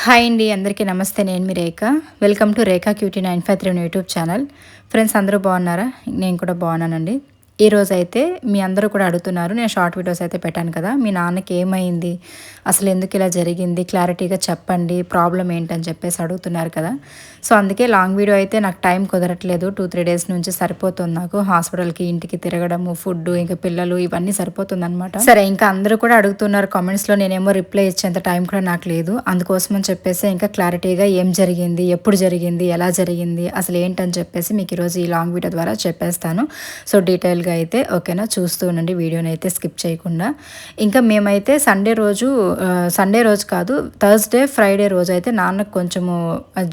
Hi అండి, అందరికీ నమస్తే. నేను మీ Rekha. Welcome to Rekha cutie 953 YouTube channel. Friends, అందరూ బాగున్నారా? నేను కూడా బాగున్నానండి. ఈరోజైతే మీ అందరూ కూడా అడుగుతున్నారు, నేను షార్ట్ వీడియోస్ అయితే పెట్టాను కదా, మీ నాన్నకి ఏమైంది, అసలు ఎందుకు ఇలా జరిగింది, క్లారిటీగా చెప్పండి, ప్రాబ్లం ఏంటని చెప్పేసి అడుగుతున్నారు కదా. సో అందుకే లాంగ్ వీడియో అయితే నాకు టైం కుదరట్లేదు. 2-3 డేస్ నుంచి సరిపోతుంది నాకు. హాస్పిటల్కి, ఇంటికి తిరగడము, ఫుడ్, ఇంకా పిల్లలు, ఇవన్నీ సరిపోతుందన్నమాట. సరే, ఇంకా అందరూ కూడా అడుగుతున్నారు కామెంట్స్లో. నేనేమో రిప్లై ఇచ్చేంత టైం కూడా నాకు లేదు. అందుకోసం అని చెప్పేసి ఇంకా క్లారిటీగా ఏం జరిగింది, ఎప్పుడు జరిగింది, ఎలా జరిగింది, అసలు ఏంటని చెప్పేసి మీకు ఈరోజు ఈ లాంగ్ వీడియో ద్వారా చెప్పేస్తాను. సో డీటెయిల్గా అయితే ఓకేనా, చూస్తూ ఉండండి వీడియోని అయితే స్కిప్ చేయకుండా. ఇంకా మేమైతే సండే రోజు కాదు, థర్స్డే ఫ్రైడే రోజు అయితే నాన్నకు కొంచెము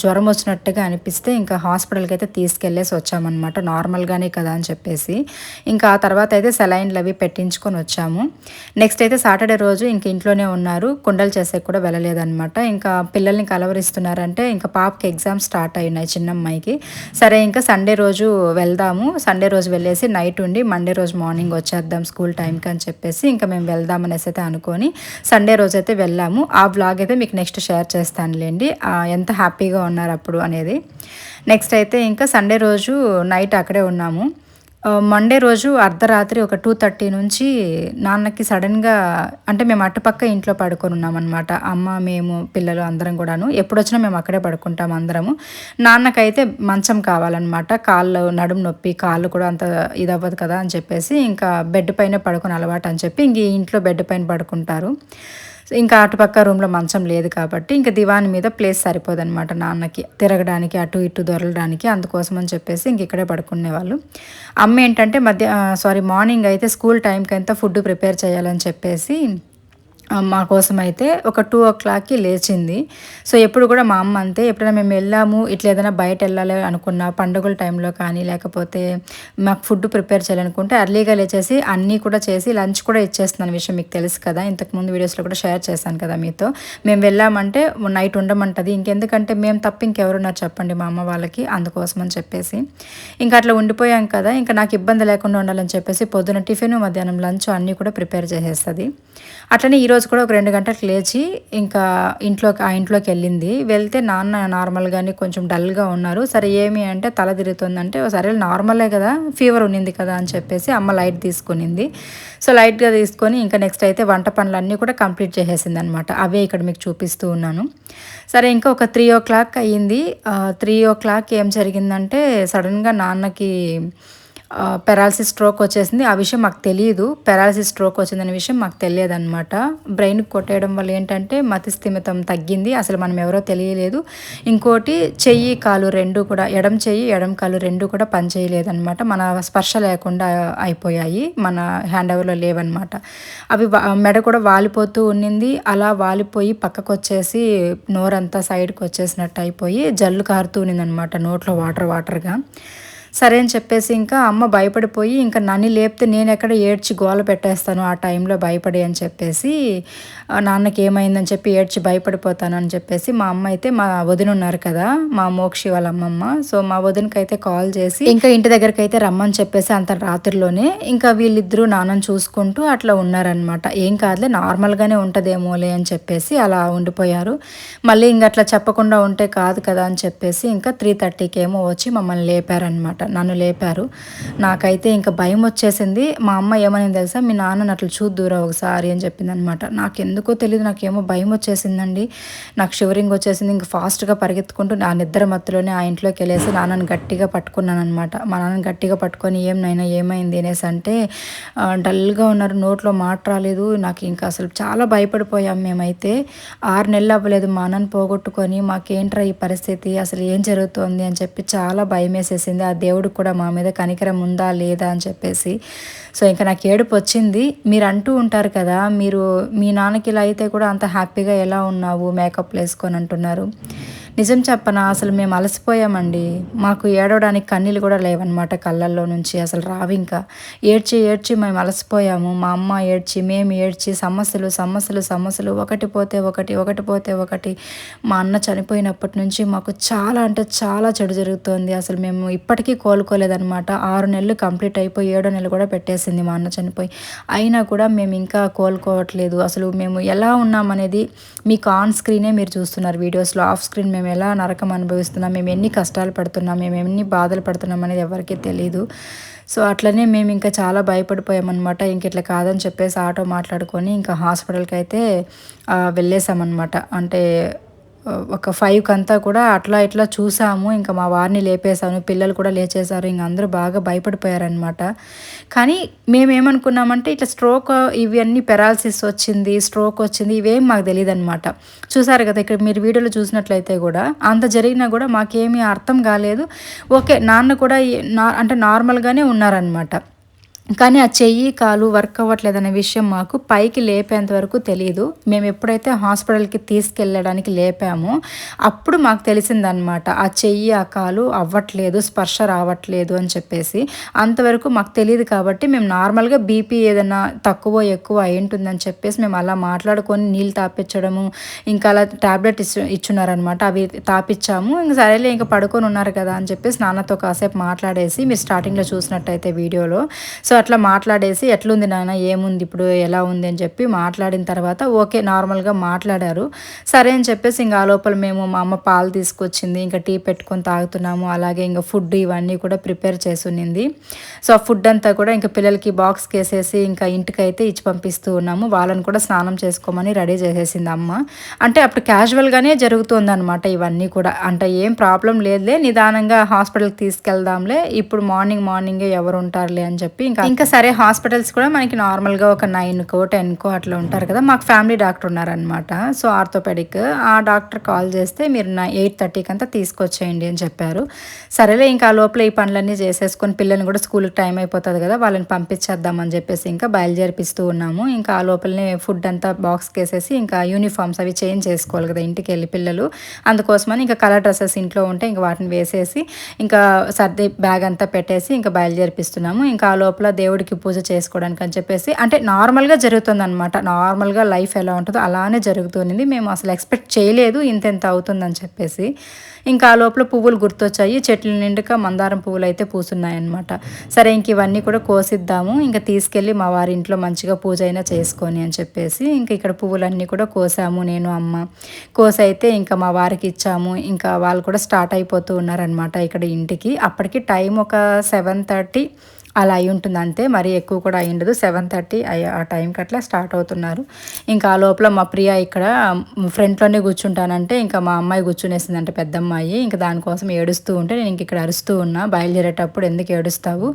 జ్వరం వచ్చినట్టుగా అనిపిస్తే ఇంకా హాస్పిటల్కి అయితే తీసుకెళ్ళేసి వచ్చామన్నమాట. నార్మల్గానే కదా అని చెప్పేసి ఇంకా ఆ తర్వాత అయితే సెలైన్లు అవి పెట్టించుకొని వచ్చాము. నెక్స్ట్ అయితే సాటర్డే రోజు ఇంక ఇంట్లోనే ఉన్నారు, కుండలు చేసే కూడా వెళ్ళలేదన్నమాట. ఇంకా పిల్లల్ని కలవరిస్తున్నారంటే ఇంకా పాపకి ఎగ్జామ్స్ స్టార్ట్ అయినాయి, చిన్నమ్మాయికి. సరే, ఇంకా సండే రోజు వెళ్దాము, సండే రోజు వెళ్ళేసి నైట్ ఉండి మండే రోజు మార్నింగ్ వచ్చేద్దాం స్కూల్ టైంకి అని చెప్పేసి ఇంకా మేము వెళ్దాం అనేసి అయితే అనుకొని సండే రోజు అయితే వెళ్ళాము. ఆ బ్లాగ్ అయితే మీకు నెక్స్ట్ షేర్ చేస్తానులేండి, ఎంత హ్యాపీగా ఉన్నారు అప్పుడు అనేది. నెక్స్ట్ అయితే ఇంకా సండే రోజు నైట్ అక్కడే ఉన్నాము. మండే రోజు అర్ధరాత్రి ఒక 2:30 నుంచి నాన్నకి సడన్గా, అంటే మేము అటుపక్క ఇంట్లో పడుకొని ఉన్నామన్నమాట. అమ్మ, మేము, పిల్లలు అందరం కూడాను. ఎప్పుడొచ్చినా మేము అక్కడే పడుకుంటాం అందరము. నాన్నకైతే మంచం కావాలన్నమాట. కాళ్ళు నడుము నొప్పి, కాళ్ళు కూడా అంత ఇదవ్వదు కదా అని చెప్పేసి ఇంకా బెడ్ పైన పడుకొని అలవాటు అని చెప్పి ఇంక ఈ ఇంట్లో బెడ్ పైన పడుకుంటారు. ఇంకా అటుపక్క రూమ్లో మంచం లేదు కాబట్టి ఇంకా దివాన్ మీద ప్లేస్ సరిపోదన్నమాట నాన్నకి తిరగడానికి, అటు ఇటు దొరలడానికి. అందుకోసం అని చెప్పేసి ఇంక ఇక్కడే పడుకునేవాళ్ళు. అమ్మ ఏంటంటే మార్నింగ్ అయితే స్కూల్ టైంకి అంతా ఫుడ్ ప్రిపేర్ చేయాలని చెప్పేసి మా కోసం అయితే ఒక 2:00కి లేచింది. సో ఎప్పుడు కూడా మా అమ్మ అంతే, ఎప్పుడైనా మేము వెళ్ళాము ఇట్లా ఏదైనా బయట వెళ్ళాలి అనుకున్న పండుగల టైంలో కానీ, లేకపోతే మాకు ఫుడ్ ప్రిపేర్ చేయాలనుకుంటే ఎర్లీగా లేచేసి అన్నీ కూడా చేసి లంచ్ కూడా ఇచ్చేస్తున్నాను విషయం మీకు తెలుసు కదా, ఇంతకుముందు వీడియోస్లో కూడా షేర్ చేశాను కదా మీతో. మేము వెళ్ళామంటే నైట్ ఉండమంటుంది. ఇంకెందుకంటే మేము తప్ప ఇంకెవరున్నారు చెప్పండి మా అమ్మ వాళ్ళకి, అందుకోసం అని చెప్పేసి ఇంకా అట్లా ఉండిపోయాం కదా. ఇంకా నాకు ఇబ్బంది లేకుండా ఉండాలని చెప్పేసి పొద్దున టిఫిన్, మధ్యాహ్నం లంచ్ అన్నీ కూడా ప్రిపేర్ చేసేస్తుంది. అట్లనే ఈరోజు కూడా ఒక 2 గంటలకు లేచి ఇంకా ఇంట్లోకి వెళ్ళింది. వెళ్తే నాన్న నార్మల్గానే కొంచెం డల్గా ఉన్నారు. సరే ఏమి అంటే తల తిరుగుతుందంటే, సరే నార్మలే కదా, ఫీవర్ ఉన్నింది కదా అని చెప్పేసి అమ్మ లైట్ తీసుకునింది. సో లైట్గా తీసుకొని ఇంకా నెక్స్ట్ అయితే వంట పనులన్నీ కూడా కంప్లీట్ చేసేసింది అనమాట. అవే ఇక్కడ మీకు చూపిస్తూ ఉన్నాను. సరే, ఇంకా ఒక 3:00 అయ్యింది. 3:00 ఏం జరిగిందంటే సడన్గా నాన్నకి పెరాలసిస్ స్ట్రోక్ వచ్చేసింది. ఆ విషయం మాకు తెలియదు. పెరాలసిస్ స్ట్రోక్ వచ్చిందనే విషయం మాకు తెలియదన్నమాట. బ్రెయిన్కి కొట్టేయడం వల్ల ఏంటంటే మతి స్థిమితం తగ్గింది. అసలు మనం ఎవరో తెలియలేదు. ఇంకోటి చెయ్యి, కాలు రెండు కూడా, ఎడం చెయ్యి, ఎడం కాలు రెండు కూడా పనిచేయలేదన్నమాట. మన స్పర్శ లేకుండా అయిపోయాయి, మన హ్యాండ్ ఓవర్లో లేవన్నమాట. అవి మెడ కూడా వాలిపోతూ ఉన్నింది. అలా వాలిపోయి పక్కకు వచ్చేసి నోరంతా సైడ్కి వచ్చేసినట్టు అయిపోయి జల్లు కారుతూ ఉన్నిందనమాట, నోట్లో వాటర్గా. సరే అని చెప్పేసి ఇంకా అమ్మ భయపడిపోయి ఇంకా నన్ను లేపితే నేను ఎక్కడ ఏడ్చి గోల పెట్టేస్తాను ఆ టైంలో భయపడి అని చెప్పేసి, నాన్నకి ఏమైందని చెప్పి ఏడ్చి భయపడిపోతాను అని చెప్పేసి మా అమ్మ అయితే, మా వదిన ఉన్నారు కదా, మా మోక్షి వాళ్ళ అమ్మమ్మ, సో మా వదినకి అయితే కాల్ చేసి ఇంకా ఇంటి దగ్గరికి అయితే రమ్మని చెప్పేసి అంత రాత్రిలోనే ఇంకా వీళ్ళిద్దరూ నాన్నని చూసుకుంటూ అట్లా ఉన్నారనమాట. ఏం కాదులే, నార్మల్గానే ఉంటుందేమోలే అని చెప్పేసి అలా ఉండిపోయారు. మళ్ళీ ఇంక అట్లా చెప్పకుండా ఉంటే కాదు కదా అని చెప్పేసి ఇంకా 3:30కి ఏమో వచ్చి మమ్మల్ని లేపారనమాట, నన్ను లేపారు. నాకైతే ఇంకా భయం వచ్చేసింది. మా అమ్మ ఏమని తెలుసా, మీ నాన్నని అట్లా చూద్దురా ఒకసారి అని చెప్పింది అనమాట. నాకు ఎందుకో తెలియదు, నాకేమో భయం వచ్చేసిందండి. నాకు షివరింగ్ వచ్చేసింది. ఇంకా ఫాస్ట్గా పరిగెత్తుకుంటూ నా నిద్ర మత్తులోనే ఆ ఇంట్లోకి వెళ్ళేసి నాన్నని గట్టిగా పట్టుకున్నాను అనమాట. మా నాన్నని గట్టిగా పట్టుకొని నైనా ఏమైంది అనేసి అంటే, డల్గా ఉన్నారు, నోట్లో మాట రాలేదు. నాకు ఇంకా అసలు చాలా భయపడిపోయాం మేమైతే. 6 నెలలు అవ్వలేదు మా అన్నని పోగొట్టుకొని, మాకేంట్రా ఈ పరిస్థితి, అసలు ఏం జరుగుతోంది అని చెప్పి చాలా భయం వేసేసింది. ఆ దేవుడికి కూడా మా మీద కనికరం ఉందా లేదా అని చెప్పేసి. సో ఇంకా నాకు ఏడుపు వచ్చింది. మీరు అంటూ ఉంటారు కదా, మీ నాన్నకి ఇలా అయితే కూడా అంత హ్యాపీగా ఎలా ఉన్నావు మేకప్లు వేసుకొని అంటున్నారు. నిజం చెప్పనా అసలు మేము అలసిపోయామండి. మాకు ఏడవడానికి కన్నీళ్ళు కూడా లేవనమాట కళ్ళల్లో నుంచి. అసలు రావింకా. ఏడ్చి ఏడ్చి మేము అలసిపోయాము. మా అమ్మ ఏడ్చి, మేము ఏడ్చి సమస్యలు, సమస్యలు, సమస్యలు ఒకటి పోతే ఒకటి, ఒకటి పోతే ఒకటి. మా అన్న చనిపోయినప్పటి నుంచి మాకు చాలా అంటే చాలా చెడు జరుగుతోంది. అసలు మేము ఇప్పటికీ కోలుకోలేదనమాట. 6 నెలలు కంప్లీట్ అయిపోయి 7 నెలలు కూడా పెట్టేసింది మా అన్న చనిపోయి. అయినా కూడా మేము ఇంకా కోలుకోవట్లేదు. అసలు మేము ఎలా ఉన్నామనేది మీకు ఆన్ స్క్రీనే మీరు చూస్తున్నారు వీడియోస్‌లో. ఆఫ్ స్క్రీన్ మేము ఎలా నరకం అనుభవిస్తున్నాం, మేము ఎన్ని కష్టాలు పడుతున్నాం, మేము ఎన్ని బాధలు పడుతున్నాం అనేది ఎవరికీ తెలీదు. సో, అట్లనే మేము ఇంకా చాలా భయపడిపోయామనమాట. ఇంక ఇట్లా కాదని చెప్పేసి ఆటో మాట్లాడుకొని ఇంకా హాస్పిటల్‌కైతే వెళ్ళేసామనమాట. అంటే ఒక 5కంతా కూడా అట్లా ఇట్లా చూసాము. ఇంకా మా వారిని లేపేసాను. పిల్లలు కూడా లేచేశారు. ఇంక అందరూ బాగా భయపడిపోయారనమాట. కానీ మేమేమనుకున్నామంటే ఇట్లా స్ట్రోక్ ఇవన్నీ పెరాలసిస్ వచ్చింది, స్ట్రోక్ వచ్చింది ఇవేం మాకు తెలీదనమాట. చూసారు కదా ఇక్కడ మీరు వీడియోలో చూసినట్లయితే కూడా అంత జరిగినా కూడా మాకేమీ అర్థం కాలేదు. ఓకే. నాన్న కూడా అంటే నార్మల్‌గానే ఉన్నారనమాట. కానీ ఆ చెయ్యి, కాలు వర్క్ అవ్వట్లేదనే విషయం మాకు పైకి లేపేంత వరకు తెలీదు. మేము ఎప్పుడైతే హాస్పిటల్‌కి తీసుకెళ్ళడానికి లేపామో, అప్పుడు మాకు తెలిసిందనమాట. ఆ చెయ్యి, ఆ కాలు అవ్వట్లేదు, స్పర్శ రావట్లేదు అని చెప్పేసి. అంతవరకు మాకు తెలీదు కాబట్టి మేము నార్మల్‌గా బీపీ ఏదన్నా తక్కువో, ఎక్కువ అయ్యుంటుందని చెప్పేసి మేము అలా మాట్లాడుకొని నీళ్ళు తాపిచ్చడము, ఇంకా అలా టాబ్లెట్ ఇచ్చున్నారనమాట. అవి తాపిచ్చాము. ఇంక సరేలే ఇంక పడుకొని ఉన్నారు కదా అని చెప్పేసి నాన్నతో కాసేపు మాట్లాడేసి మీరు స్టార్టింగ్‌లో చూసినట్టయితే వీడియోలో. సో, అట్లా మాట్లాడేసి ఎట్లుంది నాన్న, ఏముంది ఇప్పుడు, ఎలా ఉంది అని చెప్పి మాట్లాడిన తర్వాత ఓకే నార్మల్గా మాట్లాడారు. సరే అని చెప్పేసి ఇంకా ఆ లోపల మేము మా అమ్మ పాలు తీసుకొచ్చింది, ఇంకా టీ పెట్టుకొని తాగుతున్నాము. అలాగే ఇంకా ఫుడ్ ఇవన్నీ కూడా ప్రిపేర్ చేసునింది. సో ఆ ఫుడ్ అంతా కూడా ఇంకా పిల్లలకి బాక్స్కి వేసేసి ఇంకా ఇంటికైతే ఇచ్చి పంపిస్తూ ఉన్నాము. వాళ్ళని కూడా స్నానం చేసుకోమని రెడీ చేసేసింది అమ్మ. అంటే అప్పుడు క్యాజువల్గానే జరుగుతుందన్నమాట ఇవన్నీ కూడా. అంటే ఏం ప్రాబ్లం లేదులే, నిదానంగా హాస్పిటల్కి తీసుకెళ్దాంలే, ఇప్పుడు మార్నింగే ఎవరు ఉంటారులే అని చెప్పి ఇంకా సరే హాస్పిటల్స్ కూడా మనకి నార్మల్గా ఒక 9కో 10కో అట్లా ఉంటారు కదా. మాకు ఫ్యామిలీ డాక్టర్ ఉన్నారనమాట. సో ఆర్థోపెడిక్ ఆ డాక్టర్ కాల్ చేస్తే మీరు 8:30కి అంతా తీసుకొచ్చేయండి అని చెప్పారు. సరేలే ఇంకా ఆ లోపల ఈ పనులన్నీ చేసేసుకొని పిల్లల్ని కూడా స్కూల్కి టైం అయిపోతుంది కదా, వాళ్ళని పంపించేద్దామని చెప్పేసి ఇంకా బయలుదేరిపిస్తూ ఉన్నాము. ఇంకా ఆ లోపలనే ఫుడ్ అంతా బాక్స్కి వేసేసి ఇంకా యూనిఫామ్స్ అవి చేంజ్ చేసుకోవాలి కదా ఇంటికి వెళ్ళి పిల్లలు. అందుకోసమని ఇంకా కలర్ డ్రెస్సెస్ ఇంట్లో ఉంటే ఇంకా వాటిని వేసేసి ఇంకా సర్ది బ్యాగ్ అంతా పెట్టేసి ఇంకా బయలుదేరిపిస్తున్నాము. ఇంకా ఆ లోపల దేవుడికి పూజ చేసుకోవడానికి అని చెప్పేసి అంటే నార్మల్గా జరుగుతుందనమాట. నార్మల్గా లైఫ్ ఎలా ఉంటుందో అలానే జరుగుతుంది. మేము అసలు ఎక్స్పెక్ట్ చేయలేదు ఇంత అవుతుందని చెప్పేసి. ఇంకా ఆ లోపల పువ్వులు గుర్తొచ్చాయి. చెట్ల నిండుగా మందారం పువ్వులు అయితే పూసున్నాయన్నమాట. సరే ఇంక ఇవన్నీ కూడా కోసిద్దాము, ఇంకా తీసుకెళ్ళి మా వారి ఇంట్లో మంచిగా పూజ అయినా చేసుకొని అని చెప్పేసి ఇంక ఇక్కడ పువ్వులన్నీ కూడా కోసాము నేను అమ్మ. కోసైతే ఇంకా మా వారికి ఇచ్చాము. ఇంకా వాళ్ళు కూడా స్టార్ట్ అయిపోతూ ఉన్నారనమాట ఇక్కడ ఇంటికి. అప్పటికి టైం ఒక 7:30 అలా అయి ఉంటుంది అంతే, మరీ ఎక్కువ కూడా అయి ఉండదు. 7:30 ఆ టైంకి అట్లా స్టార్ట్ అవుతున్నారు. ఇంకా ఆ లోపల మా ప్రియ ఇక్కడ ఫ్రంట్లోనే కూర్చుంటానంటే ఇంకా మా అమ్మాయి కూర్చునేసిందంటే పెద్దమ్మాయి. ఇంకా దానికోసం ఏడుస్తూ ఉంటే నేను ఇంక ఇక్కడ అరుస్తూ ఉన్నా, బయలుదేరేటప్పుడు ఎందుకు ఏడుస్తావు,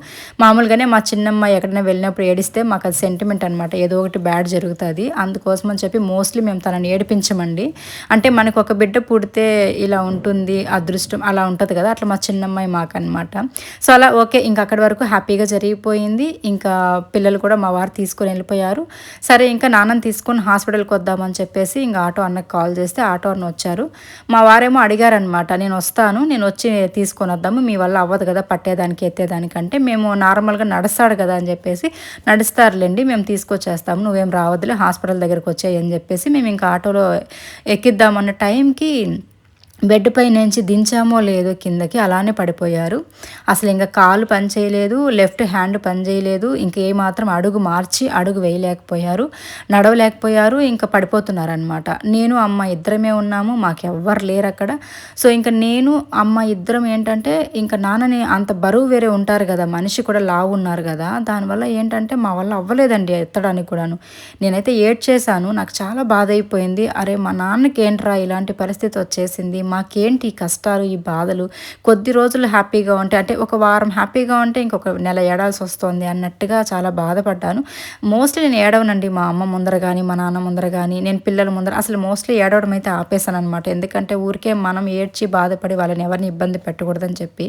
మామూలుగానే మా చిన్నమ్మాయి ఎక్కడైనా వెళ్ళినప్పుడు ఏడిస్తే మాకు అది సెంటిమెంట్ అనమాట, ఏదో ఒకటి బ్యాడ్ జరుగుతుంది. అందుకోసం అని చెప్పి మోస్ట్లీ మేము తనని ఏడిపించమండి. అంటే మనకు ఒక బిడ్డ పుడితే ఇలా ఉంటుంది అదృష్టం అలా ఉంటుంది కదా, అట్లా మా చిన్నమ్మాయి మాకు అనమాట. సో అలా ఓకే ఇంకా అక్కడి వరకు హ్యాపీగా జరిగిపోయింది. ఇంకా పిల్లలు కూడా మా వారు తీసుకొని వెళ్ళిపోయారు. సరే ఇంకా నాన్నని తీసుకొని హాస్పిటల్కి వద్దామని చెప్పేసి ఇంకా ఆటో అన్నకు కాల్ చేస్తే ఆటో అన్న వచ్చారు. మా వారేమో అడిగారనమాట, నేను వస్తాను, నేను వచ్చి తీసుకొని వద్దాము, మీ వల్ల అవ్వదు కదా పట్టేదానికి ఎత్తేదానికంటే. మేము నార్మల్గా నడుస్తాడు కదా అని చెప్పేసి, నడుస్తారులేండి మేము తీసుకొచ్చేస్తాము, నువ్వేం రావద్దులే హాస్పిటల్ దగ్గరికి వచ్చాయి అని చెప్పేసి మేము ఇంకా ఆటోలో ఎక్కిద్దామన్న టైంకి బెడ్ పై నుంచి దించామో లేదో కిందకి అలానే పడిపోయారు. అసలు ఇంకా కాలు పని చేయలేదు, లెఫ్ట్ హ్యాండ్ పని చేయలేదు, ఇంకేమాత్రం అడుగు మార్చి అడుగు వేయలేకపోయారు, నడవలేకపోయారు, ఇంకా పడిపోతున్నారనమాట. నేను అమ్మ ఇద్దరమే ఉన్నాము, మాకెవ్వరు లేరు అక్కడ. సో ఇంకా నేను అమ్మ ఇద్దరం ఏంటంటే ఇంకా నాన్నని అంత బరువు వేరే ఉంటారు కదా, మనిషి కూడా లావు ఉన్నారు కదా, దానివల్ల ఏంటంటే మా వల్ల అవ్వలేదండి ఎత్తడానికి కూడాను. నేనైతే ఏడ్చేశాను, నాకు చాలా బాధ అయిపోయింది. అరే మా నాన్నకి ఏంట్రా ఇలాంటి పరిస్థితి వచ్చేసింది, మాకేంటి ఈ కష్టాలు ఈ బాధలు, కొద్ది రోజులు హ్యాపీగా ఉంటే అంటే ఒక వారం హ్యాపీగా ఉంటే ఇంకొక నెల ఏడాల్సి వస్తుంది అన్నట్టుగా చాలా బాధపడ్డాను. మోస్ట్లీ నేను ఏడవనండి మా అమ్మ ముందర కానీ మా నాన్న ముందర కానీ, నేను పిల్లల ముందర అసలు మోస్ట్లీ ఏడవడం అయితే ఆపేసాను అనమాట. ఎందుకంటే ఊరికే మనం ఏడ్చి బాధపడి వాళ్ళని ఎవరిని ఇబ్బంది పెట్టకూడదని చెప్పి.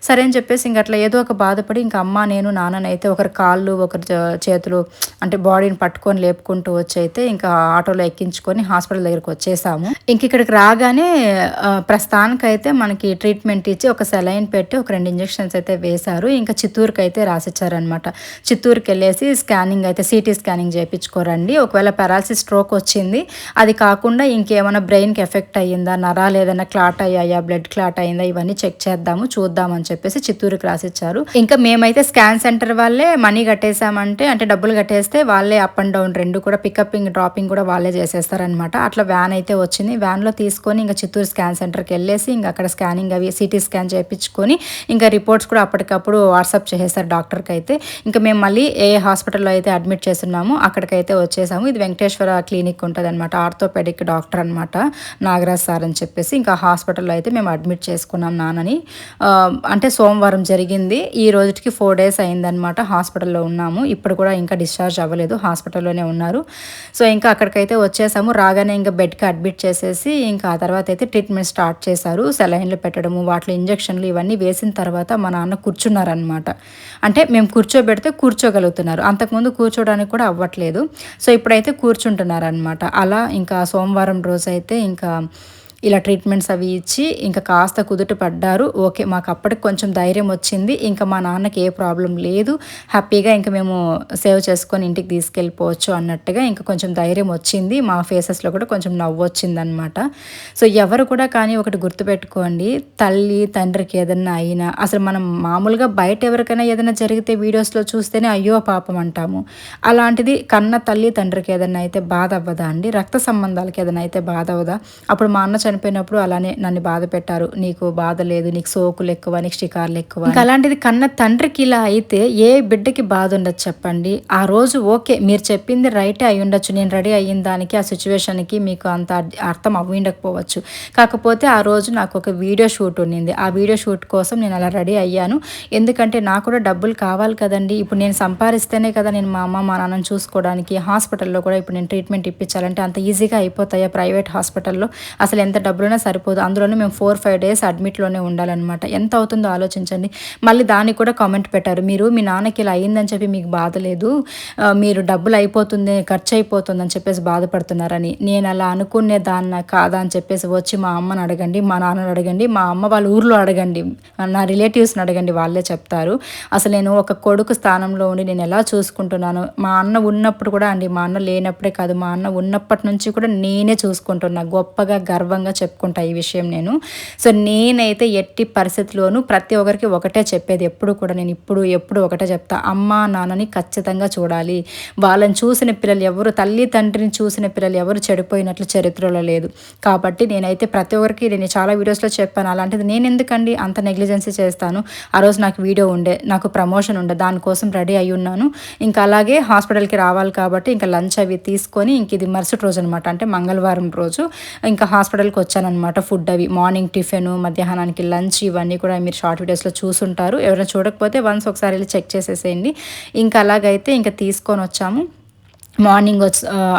సరే అని చెప్పేసి ఇంక అట్లా ఏదో ఒక బాధపడి ఇంకా అమ్మ నేను నాన్ననైతే ఒకరి కాళ్ళు ఒకరి చేతులు అంటే బాడీని పట్టుకొని లేపుకుంటూ వచ్చి అయితే ఇంకా ఆటోలో ఎక్కించుకొని హాస్పిటల్ దగ్గరికి వచ్చేసాము. ఇంక ఇక్కడికి రాగానే ప్రస్తుతానికైతే మనకి ట్రీట్మెంట్ ఇచ్చి ఒక సెలైన్ పెట్టి ఒక 2 ఇంజెక్షన్స్ అయితే వేశారు. ఇంకా చిత్తూరుకి అయితే రాసిచ్చారనమాట. చిత్తూరుకి వెళ్ళేసి స్కానింగ్ అయితే సిటీ స్కానింగ్ చేయించుకోరండి. ఒకవేళ పారాలిసిస్ స్ట్రోక్ వచ్చింది, అది కాకుండా ఇంకేమైనా బ్రెయిన్కి ఎఫెక్ట్ అయ్యిందా, నరాలు ఏదైనా క్లాట్ అయ్యాయా, బ్లడ్ క్లాట్ అయిందా, ఇవన్నీ చెక్ చేద్దాము చూద్దామని చెప్పేసి చిత్తూరుకి రాసిచ్చారు. ఇంకా మేమైతే స్కాన్ సెంటర్ వాళ్ళే మనీ కట్టేసామంటే, అంటే డబ్బులు కట్టేస్తే వాళ్ళే అప్ అండ్ డౌన్ 2 కూడా పికప్పింగ్ డ్రాపింగ్ కూడా వాళ్ళే చేసేస్తారనమాట. అట్లా వ్యాన్ అయితే వచ్చింది. వ్యాన్లో తీసుకొని ఇంకా చిత్తూరు స్కాన్ సెంటర్కి వెళ్ళేసి ఇంకా అక్కడ స్కానింగ్ అవి సిటీ స్కాన్ చేయించుకొని ఇంకా రిపోర్ట్స్ కూడా అప్పటికప్పుడు వాట్సాప్ చేసేస్తారు డాక్టర్కి అయితే. ఇంకా మేము మళ్ళీ ఏ హాస్పిటల్లో అయితే అడ్మిట్ చేస్తున్నామో అక్కడికైతే వచ్చేసాము. ఇది వెంకటేశ్వర క్లినిక్ ఉంటుంది అనమాట, ఆర్థోపెడిక్ డాక్టర్ అనమాట, నాగరాజ్ సార్ అని చెప్పేసి. ఇంకా హాస్పిటల్లో అయితే మేము అడ్మిట్ చేసుకున్నాం నాన్నని. అంటే సోమవారం జరిగింది, ఈ రోజుకి 4 days అయిందనమాట హాస్పిటల్లో ఉన్నాము. ఇప్పుడు కూడా ఇంకా డిశ్చార్జ్ అవ్వలేదు, హాస్పిటల్లోనే ఉన్నారు. సో ఇంకా అక్కడికైతే వచ్చేసాము. రాగానే ఇంకా బెడ్కి అడ్మిట్ చేసేసి ఇంకా ఆ తర్వాత అయితే ట్రీట్మెంట్ స్టార్ట్ చేశారు. సెలైన్లు పెట్టడము, వాటిలో ఇంజక్షన్లు ఇవన్నీ వేసిన తర్వాత మా నాన్న కూర్చున్నారనమాట. అంటే మేము కూర్చోబెడితే కూర్చోగలుగుతున్నారు, అంతకుముందు కూర్చోడానికి కూడా అవ్వట్లేదు. సో ఇప్పుడైతే కూర్చుంటున్నారనమాట. అలా ఇంకా సోమవారం రోజు అయితే ఇంకా ఇలా ట్రీట్మెంట్స్ అవి ఇచ్చి ఇంకా కాస్త కుదుట పడ్డారు. ఓకే, మాకు అప్పటికి కొంచెం ధైర్యం వచ్చింది. ఇంకా మా నాన్నకి ఏ ప్రాబ్లం లేదు, హ్యాపీగా ఇంకా మేము సేవ్ చేసుకొని ఇంటికి తీసుకెళ్ళిపోవచ్చు అన్నట్టుగా ఇంకా కొంచెం ధైర్యం వచ్చింది. మా ఫేసెస్లో కూడా కొంచెం నవ్వు వచ్చిందనమాట. సో ఎవరు కూడా కానీ ఒకటి గుర్తుపెట్టుకోండి, తల్లి తండ్రికి ఏదన్నా అయినా, అసలు మనం మామూలుగా బయట ఎవరికైనా ఏదైనా జరిగితే వీడియోస్లో చూస్తేనే అయ్యో పాపం అంటాము. అలాంటిది కన్న తల్లి తండ్రికి ఏదైనా అయితే బాధ అవ్వదా అండి? రక్త సంబంధాలకి ఏదైనా అయితే బాధ అవ్వదా? అప్పుడు మా అన్న చనిపోయినప్పుడు అలానే నన్ను బాధ పెట్టారు, నీకు బాధ లేదు, నీకు సోకులు ఎక్కువ, నీకు షికార్లు ఎక్కువ. ఇంకా అలాంటిది కన్న తండ్రికి ఇలా అయితే ఏ బిడ్డకి బాధ ఉండదు చెప్పండి? ఆ రోజు ఓకే, మీరు చెప్పింది రైటే అయి ఉండొచ్చు, నేను రెడీ అయిన దానికి ఆ సిచ్యువేషన్కి మీకు అంత అర్థం అవ్వి ఉండకపోవచ్చు. కాకపోతే ఆ రోజు నాకు ఒక వీడియో షూట్ ఉండింది. ఆ వీడియో షూట్ కోసం నేను అలా రెడీ అయ్యాను. ఎందుకంటే నాకు కూడా డబ్బులు కావాలి కదండి. ఇప్పుడు నేను సంపాదిస్తేనే కదా నేను మా అమ్మ మా నాన్నని చూసుకోవడానికి. హాస్పిటల్లో కూడా ఇప్పుడు నేను ట్రీట్మెంట్ ఇప్పించాలంటే అంత ఈజీగా అయిపోతాయా? ప్రైవేట్ హాస్పిటల్లో అసలు ఎంత డబ్బులైనా సరిపోదు. అందులోనే మేము 4-5 days అడ్మిట్లోనే ఉండాలన్నమాట. ఎంత అవుతుందో ఆలోచించండి. మళ్ళీ దానికి కూడా కామెంట్ పెట్టారు, మీరు మీ నాన్నకి ఇలా అయిందని చెప్పి మీకు బాధ లేదు, మీరు డబ్బులు అయిపోతుంది, ఖర్చు అయిపోతుంది అని చెప్పేసి బాధపడుతున్నారని. నేను అలా అనుకునే దాన్న కాదా అని చెప్పేసి వచ్చి మా అమ్మని అడగండి, మా నాన్నని అడగండి, మా అమ్మ వాళ్ళ ఊర్లో అడగండి, నా రిలేటివ్స్ని అడగండి, వాళ్ళే చెప్తారు. అసలు నేను ఒక కొడుకు స్థానంలో ఉండి నేను ఎలా చూసుకుంటున్నాను. మా అన్న ఉన్నప్పుడు కూడా అండి, మా అన్న లేనప్పుడే కాదు, మా అన్న ఉన్నప్పటి నుంచి కూడా నేనే చూసుకుంటున్నా. గొప్పగా గర్వంగా చెప్పుకుంటా ఈ విషయం నేను. సో నేనైతే ఎట్టి పరిస్థితిలోనూ ప్రతి ఒక్కరికి ఒకటే చెప్పేది, ఎప్పుడు కూడా నేను ఎప్పుడు ఒకటే చెప్తా, అమ్మ నాన్నని ఖచ్చితంగా చూడాలి. వాళ్ళని చూసిన పిల్లలు ఎవరు, తల్లి తండ్రిని చూసిన పిల్లలు ఎవరు చెడిపోయినట్లు చరిత్రలో లేదు. కాబట్టి నేనైతే ప్రతి ఒక్కరికి, నేను చాలా వీడియోస్లో చెప్పాను, అలాంటిది నేను ఎందుకండి అంత నెగ్లిజెన్సీ చేస్తాను. ఆ రోజు నాకు వీడియో ఉండే, నాకు ప్రమోషన్ ఉండే, దానికోసం రెడీ అయి ఉన్నాను. ఇంకా అలాగే హాస్పిటల్కి రావాలి కాబట్టి ఇంకా లంచ్ అవి తీసుకొని ఇంక ఇది మరుసటి రోజు అనమాట, అంటే మంగళవారం రోజు ఇంకా హాస్పిటల్కి వచ్చానమాట. ఫుడ్ అవి మార్నింగ్ టిఫిన్, మధ్యాహ్నానికి లంచ్, ఇవన్నీ కూడా మీరు షార్ట్ వీడియోస్లో చూసుంటారు. ఎవరైనా చూడకపోతే వన్స్ ఒకసారి వెళ్ళి చెక్ చేసేసేయండి. ఇంకా అలాగైతే ఇంకా తీసుకొని వచ్చాము. మార్నింగ్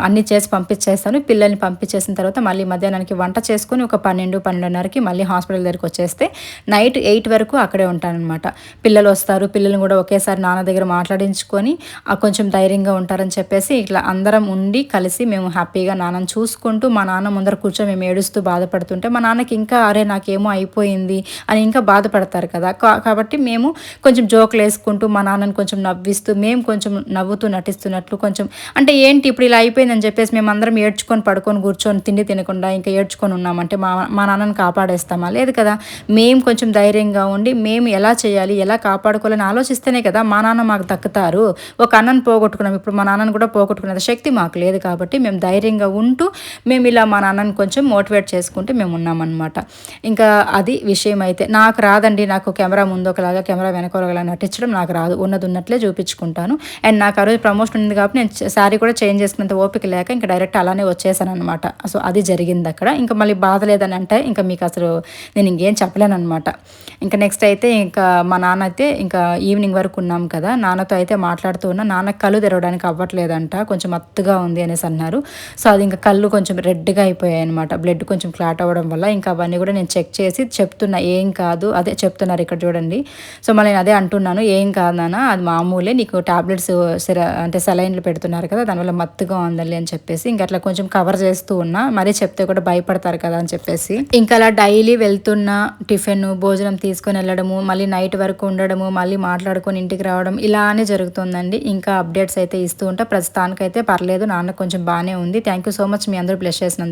అన్నీ చేసి పంపించేస్తాను. పిల్లల్ని పంపించేసిన తర్వాత మళ్ళీ మధ్యాహ్నానికి వంట చేసుకొని ఒక 12-12:30కి మళ్ళీ హాస్పిటల్ దగ్గరికి వచ్చేస్తే నైట్ 8 వరకు అక్కడే ఉంటానన్నమాట. పిల్లలు వస్తారు, పిల్లల్ని కూడా ఒకేసారి నాన్న దగ్గర మాట్లాడించుకొని కొంచెం ధైర్యంగా ఉంటారని చెప్పేసి ఇట్లా అందరం ఉండి కలిసి మేము హ్యాపీగా నాన్నని చూసుకుంటూ, మా నాన్న ముందర కూర్చొని మేము ఏడుస్తూ బాధపడుతుంటే మా నాన్నకి ఇంకా అరే నాకేమో అయిపోయింది అని ఇంకా బాధపడతారు కదా. కాబట్టి మేము కొంచెం జోకులు వేసుకుంటూ మా నాన్నని కొంచెం నవ్విస్తూ, మేము కొంచెం నవ్వుతూ నటిస్తున్నట్లు కొంచెం, అంటే ఏంటి ఇప్పుడు ఇలా అయిపోయిందని చెప్పేసి మేము అందరం ఏడ్చుకొని పడుకొని కూర్చొని తిండి తినకుండా ఇంకా ఏడ్చుకొని ఉన్నామంటే మా నాన్నని కాపాడేస్తామా? లేదు కదా. మేము కొంచెం ధైర్యంగా ఉండి మేము ఎలా చేయాలి, ఎలా కాపాడుకోవాలని ఆలోచిస్తేనే కదా మా నాన్న మాకు దక్కుతారు. ఒక అన్నను పోగొట్టుకున్నాం, ఇప్పుడు మా నాన్నని కూడా పోగొట్టుకునే శక్తి మాకు లేదు. కాబట్టి మేము ధైర్యంగా ఉంటూ మేము ఇలా మా నాన్నని కొంచెం మోటివేట్ చేసుకుంటూ మేము ఉన్నామన్నమాట. ఇంకా అది విషయం. అయితే నాకు రాదండి, నాకు కెమెరా ముందు ఒకలాగా కెమెరా వెనక ఒకలాగా నటించడం నాకు రాదు, ఉన్నది ఉన్నట్లే చూపించుకుంటాను. అండ్ నాకు ఆ రోజు ప్రమోషన్ ఉంది కాబట్టి నేను శారీ కూడా చేంజ్ చేసుకున్నంత ఓపిక లేక ఇంకా డైరెక్ట్ అలానే వచ్చేసాను అనమాట. సో అది జరిగింది అక్కడ. ఇంకా మళ్ళీ బాధ లేదని అంటే ఇంకా మీకు అసలు నేను ఇంకేం చెప్పలేను అనమాట. ఇంకా నెక్స్ట్ అయితే ఇంకా మా నాన్న అయితే ఇంకా ఈవినింగ్ వరకు ఉన్నాం కదా, నాన్నతో అయితే మాట్లాడుతూ ఉన్నా. నాన్న కళ్ళు తెరవడానికి అవ్వట్లేదంట, కొంచెం మత్తుగా ఉంది అనేసి అన్నారు. సో అది ఇంకా కళ్ళు కొంచెం రెడ్గా అయిపోయాయి అనమాట, బ్లడ్ కొంచెం క్లాట్ అవ్వడం వల్ల. ఇంకా అవన్నీ కూడా నేను చెక్ చేసి చెప్తున్నా, ఏం కాదు, అదే చెప్తున్నారు ఇక్కడ చూడండి. సో మళ్ళీ నేను అదే అంటున్నాను, ఏం కాదు నాన్న, అది మామూలే, నీకు టాబ్లెట్స్ అంటే సెలైన్లు పెడుతున్నారు కదా, కదా, దానివల్ల మత్తుగా ఉండాలి అని చెప్పేసి ఇంకా అట్లా కొంచెం కవర్ చేస్తూ ఉన్నా. మరీ చెప్తే కూడా భయపడతారు కదా అని చెప్పేసి ఇంకా అలా డైలీ వెళ్తున్న టిఫిన్ భోజనం తీసుకొని వెళ్ళడము, మళ్ళీ నైట్ వరకు ఉండడము, మళ్ళీ మాట్లాడుకొని ఇంటికి రావడం ఇలానే జరుగుతుందండి. ఇంకా అప్డేట్స్ అయితే ఇస్తూ ఉంటా. ప్రస్తుతానికైతే పర్లేదు, నాన్న కొంచెం బాగానే ఉంది. థ్యాంక్ యూ సో మచ్ మీ అందరూ బ్లెస్ చేసినందుకు.